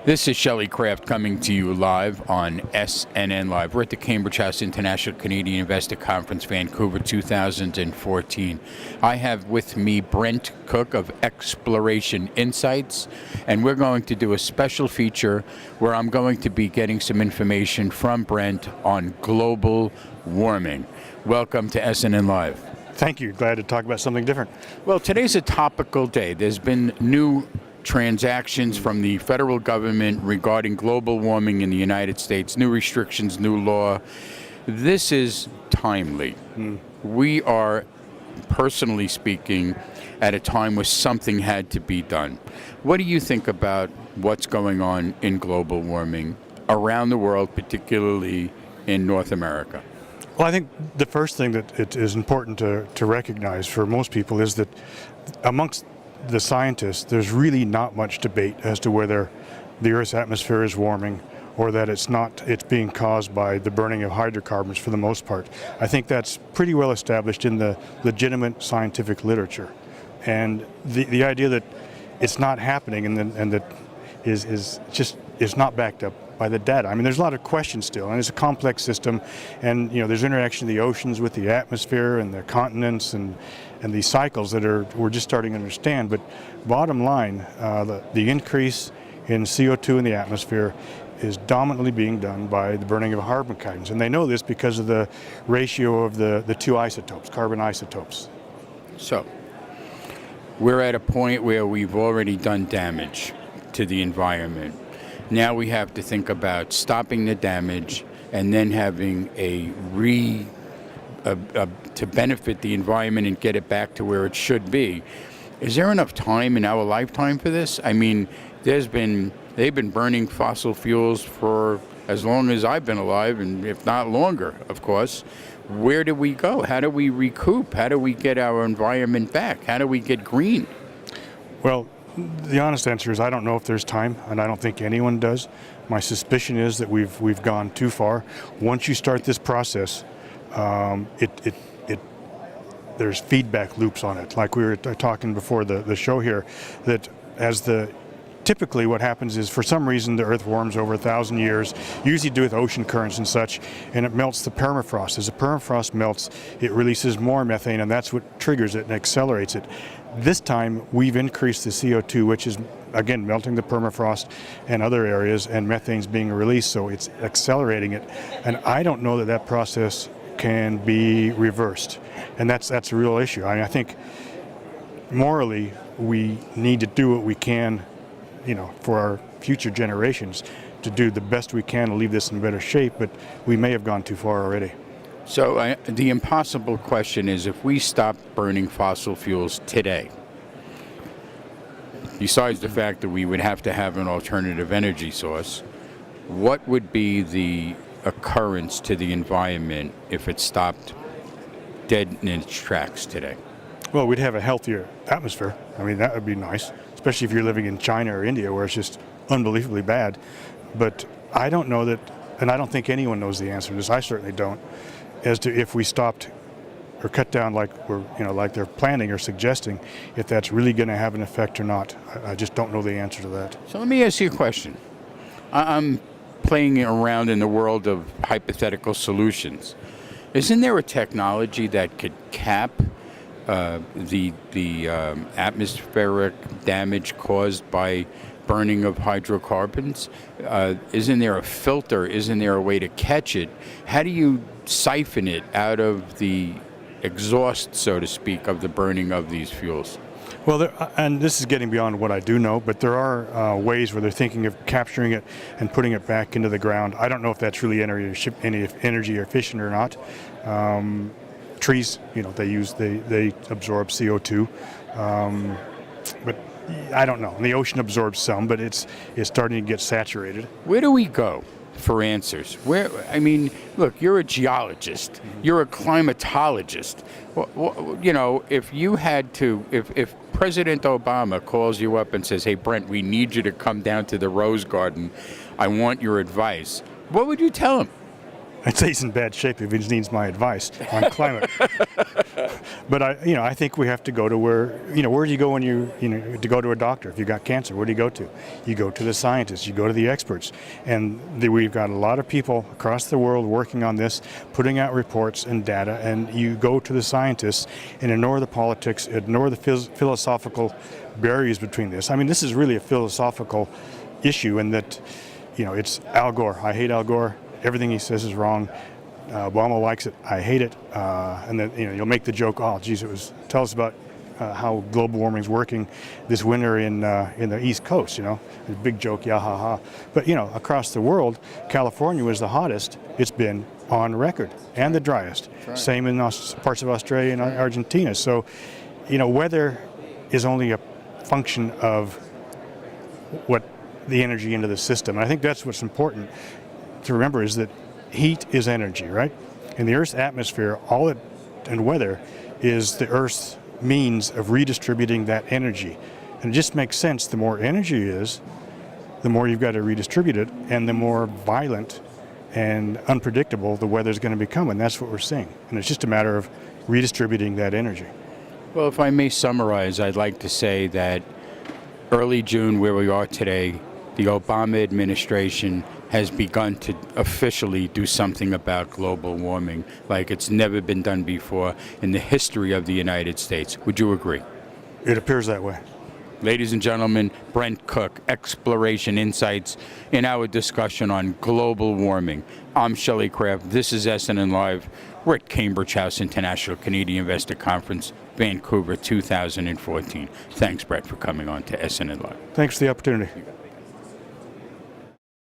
This is Shelley Craft coming to you live on SNN Live. We're at the Cambridge House International Canadian Investor Conference, Vancouver 2014. I have with me Brent Cook of Exploration Insights, and we're going to do a special feature where I'm going to be getting some information from Brent on global warming. Welcome to SNN Live. Thank you. Glad to talk about something different. Well, today's a topical day. There's been new transactions from the federal government regarding global warming in the United States, new restrictions, new law. This is timely. We are, personally speaking, at a time where something had to be done. What do you think about what's going on in global warming around the world, particularly in North America? Well, I think the first thing that it is important to recognize for most people is that amongst the scientists, there's really not much debate as to whether the Earth's atmosphere is warming or that it's being caused by the burning of hydrocarbons for the most part. I think that's pretty well established in the legitimate scientific literature. And the idea that it's not happening and that is not backed up by the data. I mean, there's a lot of questions still, and it's a complex system, and there's interaction of the oceans with the atmosphere and the continents and these cycles that we're just starting to understand. But bottom line, the increase in CO2 in the atmosphere is dominantly being done by the burning of hydrocarbons, and they know this because of the ratio of the two isotopes, carbon isotopes. So, we're at a point where we've already done damage to the environment. Now we have to think about stopping the damage and then having to benefit the environment and get it back to where it should be. Is there enough time in our lifetime for this? I mean, they've been burning fossil fuels for as long as I've been alive, and if not longer, of course. Where do we go? How do we recoup? How do we get our environment back? How do we get green? Well, the honest answer is I don't know if there's time, and I don't think anyone does. My suspicion is that we've gone too far. Once you start this process, there's feedback loops on it. Like we were talking before the show here, that typically what happens is for some reason the Earth warms over 1,000 years, usually to do with ocean currents and such, and it melts the permafrost. As the permafrost melts, it releases more methane, and that's what triggers it and accelerates it. This time we've increased the CO2, which is again melting the permafrost and other areas, and methane's being released, so it's accelerating it. And I don't know that process can be reversed, and that's a real issue. I mean, I think morally we need to do what we can, for our future generations, to do the best we can to leave this in better shape, but we may have gone too far already. So the impossible question is, if we stop burning fossil fuels today, besides the fact that we would have to have an alternative energy source, what would be the occurrence to the environment if it stopped dead in its tracks today? Well, we'd have a healthier atmosphere. I mean, that would be nice, especially if you're living in China or India where it's just unbelievably bad. But I don't know that, and I don't think anyone knows the answer to this. I certainly don't, as to if we stopped or cut down like like they're planning or suggesting, if that's really going to have an effect or not. I just don't know the answer to that. So let me ask you a question. I'm playing around in the world of hypothetical solutions. Isn't there a technology that could cap the atmospheric damage caused by burning of hydrocarbons? Isn't there a filter? Isn't there a way to catch it? How do you siphon it out of the exhaust, so to speak, of the burning of these fuels? Well, and this is getting beyond what I do know, but there are ways where they're thinking of capturing it and putting it back into the ground. I don't know if that's really energy efficient or not. Trees, they absorb CO2, but I don't know. And the ocean absorbs some, but it's starting to get saturated. Where do we go for answers? Look, you're a geologist, you're a climatologist. If you had to, if President Obama calls you up and says, "Hey, Brent, we need you to come down to the Rose Garden. I want your advice," what would you tell him? I'd say he's in bad shape if he needs my advice on climate. But I think we have to go to where do you go when to go to a doctor if you got cancer? Where do you go to? You go to the scientists. You go to the experts. And we've got a lot of people across the world working on this, putting out reports and data. And you go to the scientists and ignore the politics, ignore the philosophical barriers between this. I mean, this is really a philosophical issue in that, it's Al Gore. I hate Al Gore. Everything he says is wrong. Obama likes it. I hate it. And then you'll make the joke. Oh, geez, tell us about how global warming is working this winter in the East Coast. A big joke. Yeah, ha ha. But across the world, California was the hottest it's been on record and the driest. Right. Same in parts of Australia and Argentina. So, weather is only a function of what the energy into the system. And I think that's what's important to remember is that heat is energy, right? In the Earth's atmosphere, and weather is the Earth's means of redistributing that energy. And it just makes sense. The more energy is, the more you've got to redistribute it, and the more violent and unpredictable the weather's going to become. And that's what we're seeing. And it's just a matter of redistributing that energy. Well, if I may summarize, I'd like to say that early June, where we are today, the Obama administration has begun to officially do something about global warming like it's never been done before in the history of the United States. Would you agree? It appears that way. Ladies and gentlemen, Brent Cook, Exploration Insights in our discussion on global warming. I'm Shelley Craft. This is SNN Live. We're at Cambridge House International Canadian Investor Conference, Vancouver 2014. Thanks, Brett, for coming on to SNN Live. Thanks for the opportunity.